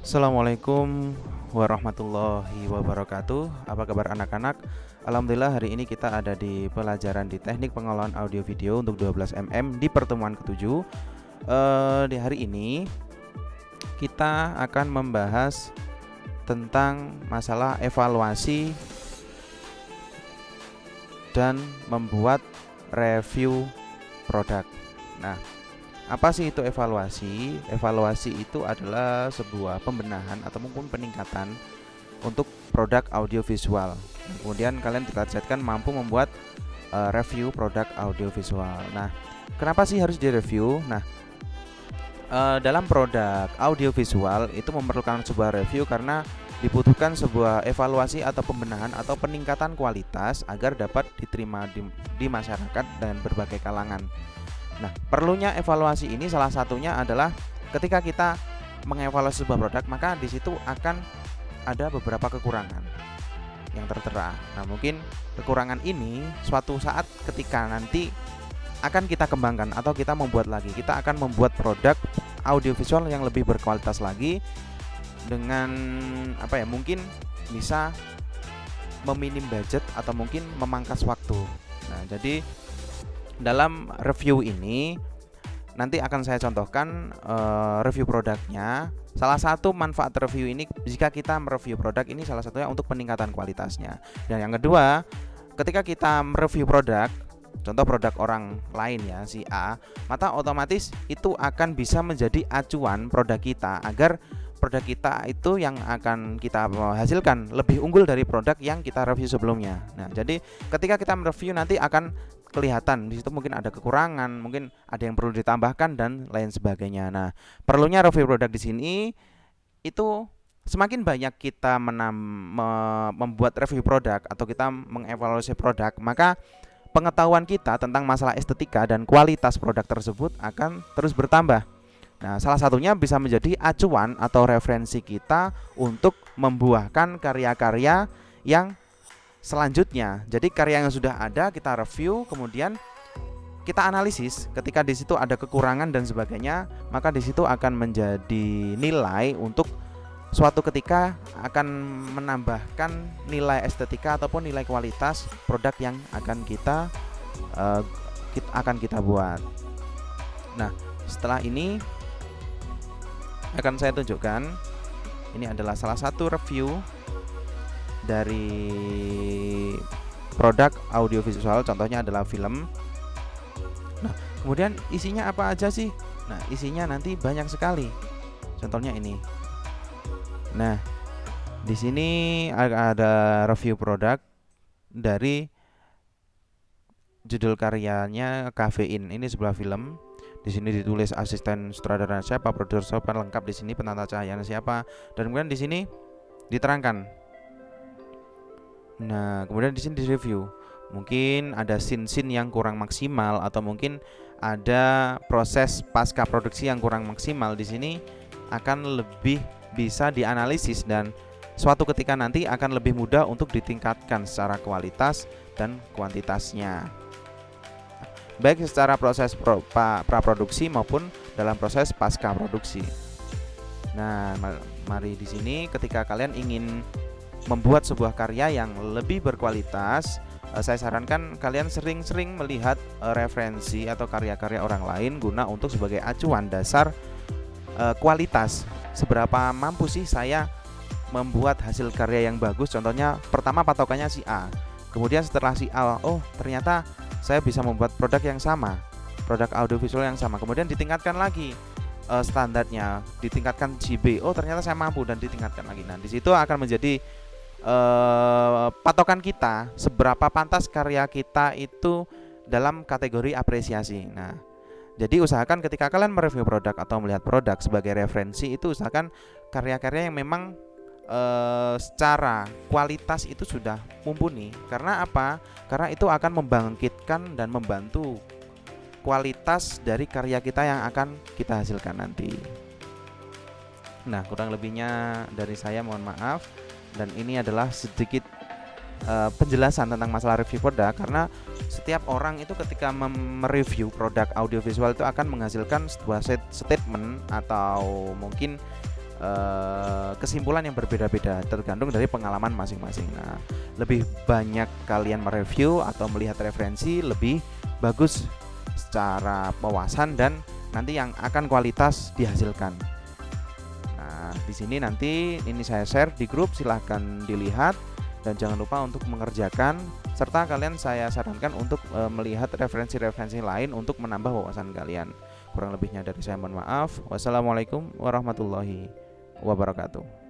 Assalamualaikum warahmatullahi wabarakatuh. Apa kabar anak-anak? Alhamdulillah hari ini kita ada di pelajaran di teknik pengolahan audio video untuk 12 mm di pertemuan ke-7. Di hari ini kita akan membahas tentang masalah evaluasi dan membuat review produk. Nah, apa sih itu evaluasi? Evaluasi itu adalah sebuah pembenahan atau mungkin peningkatan untuk produk audiovisual. Kemudian kalian ditargetkan mampu membuat review produk audiovisual. Nah, kenapa sih harus direview? Nah, dalam produk audiovisual itu memerlukan sebuah review karena dibutuhkan sebuah evaluasi atau pembenahan atau peningkatan kualitas agar dapat diterima di masyarakat dan berbagai kalangan. Nah, perlunya evaluasi ini salah satunya adalah ketika kita mengevaluasi sebuah produk, maka di situ akan ada beberapa kekurangan yang tertera. Nah, mungkin kekurangan ini suatu saat ketika nanti akan kita kembangkan atau kita membuat lagi. Kita akan membuat produk audiovisual yang lebih berkualitas lagi dengan mungkin bisa meminim budget atau mungkin memangkas waktu. Nah, jadi dalam review ini nanti akan saya contohkan review produknya. Salah satu manfaat review ini jika kita mereview produk ini salah satunya untuk peningkatan kualitasnya. Dan yang kedua, ketika kita mereview produk, contoh produk orang lain ya, si A, maka otomatis itu akan bisa menjadi acuan produk kita agar produk kita itu yang akan kita hasilkan lebih unggul dari produk yang kita review sebelumnya. Nah, jadi ketika kita mereview nanti akan kelihatan di situ mungkin ada kekurangan, mungkin ada yang perlu ditambahkan dan lain sebagainya. Nah, perlunya review produk di sini itu semakin banyak kita membuat review produk atau kita mengevaluasi produk, maka pengetahuan kita tentang masalah estetika dan kualitas produk tersebut akan terus bertambah. Nah, salah satunya bisa menjadi acuan atau referensi kita untuk membuahkan karya-karya yang selanjutnya. Jadi karya yang sudah ada kita review, kemudian kita analisis. Ketika di situ ada kekurangan dan sebagainya, maka di situ akan menjadi nilai untuk suatu ketika akan menambahkan nilai estetika ataupun nilai kualitas produk yang akan kita buat. Nah, setelah ini akan saya tunjukkan, ini adalah salah satu review dari produk audiovisual, contohnya adalah film. Nah, kemudian isinya apa aja sih? Nah, isinya nanti banyak sekali. Contohnya ini. Nah, di sini ada review produk dari judul karyanya Kafein. Ini sebuah film. Di sini ditulis asisten sutradara siapa, produser siapa, lengkap di sini penata cahayanya siapa, dan kemudian di sini diterangkan. Nah, kemudian di sini direview. Mungkin ada scene-scene yang kurang maksimal atau mungkin ada proses pasca produksi yang kurang maksimal. Di sini akan lebih bisa dianalisis dan suatu ketika nanti akan lebih mudah untuk ditingkatkan secara kualitas dan kuantitasnya, baik secara proses praproduksi maupun dalam proses pasca produksi. Nah, mari di sini ketika kalian ingin membuat sebuah karya yang lebih berkualitas, saya sarankan kalian sering-sering melihat referensi atau karya-karya orang lain guna untuk sebagai acuan dasar kualitas. Seberapa mampu sih saya membuat hasil karya yang bagus? Contohnya pertama patokannya si A. Kemudian setelah si A, oh ternyata saya bisa membuat produk yang sama, produk audiovisual yang sama. Kemudian ditingkatkan lagi standarnya, ditingkatkan JB. Oh ternyata saya mampu, dan ditingkatkan lagi. Nah, di situ akan menjadi patokan kita seberapa pantas karya kita itu dalam kategori apresiasi. Nah, jadi usahakan ketika kalian mereview produk atau melihat produk sebagai referensi, itu usahakan karya-karya yang memang secara kualitas itu sudah mumpuni. Karena apa? Karena itu akan membangkitkan dan membantu kualitas dari karya kita yang akan kita hasilkan nanti. Nah, kurang lebihnya dari saya mohon maaf. Dan ini adalah sedikit penjelasan tentang masalah review produk, karena setiap orang itu ketika mereview produk audiovisual itu akan menghasilkan sebuah statement atau mungkin kesimpulan yang berbeda-beda tergantung dari pengalaman masing-masing. Nah, lebih banyak kalian mereview atau melihat referensi, lebih bagus secara wawasan dan nanti yang akan kualitas dihasilkan. Nah, di sini nanti ini saya share di grup, silahkan dilihat dan jangan lupa untuk mengerjakan, serta kalian saya sarankan untuk melihat referensi-referensi lain untuk menambah wawasan kalian. Kurang lebihnya dari saya mohon maaf. Wassalamualaikum warahmatullahi wabarakatuh.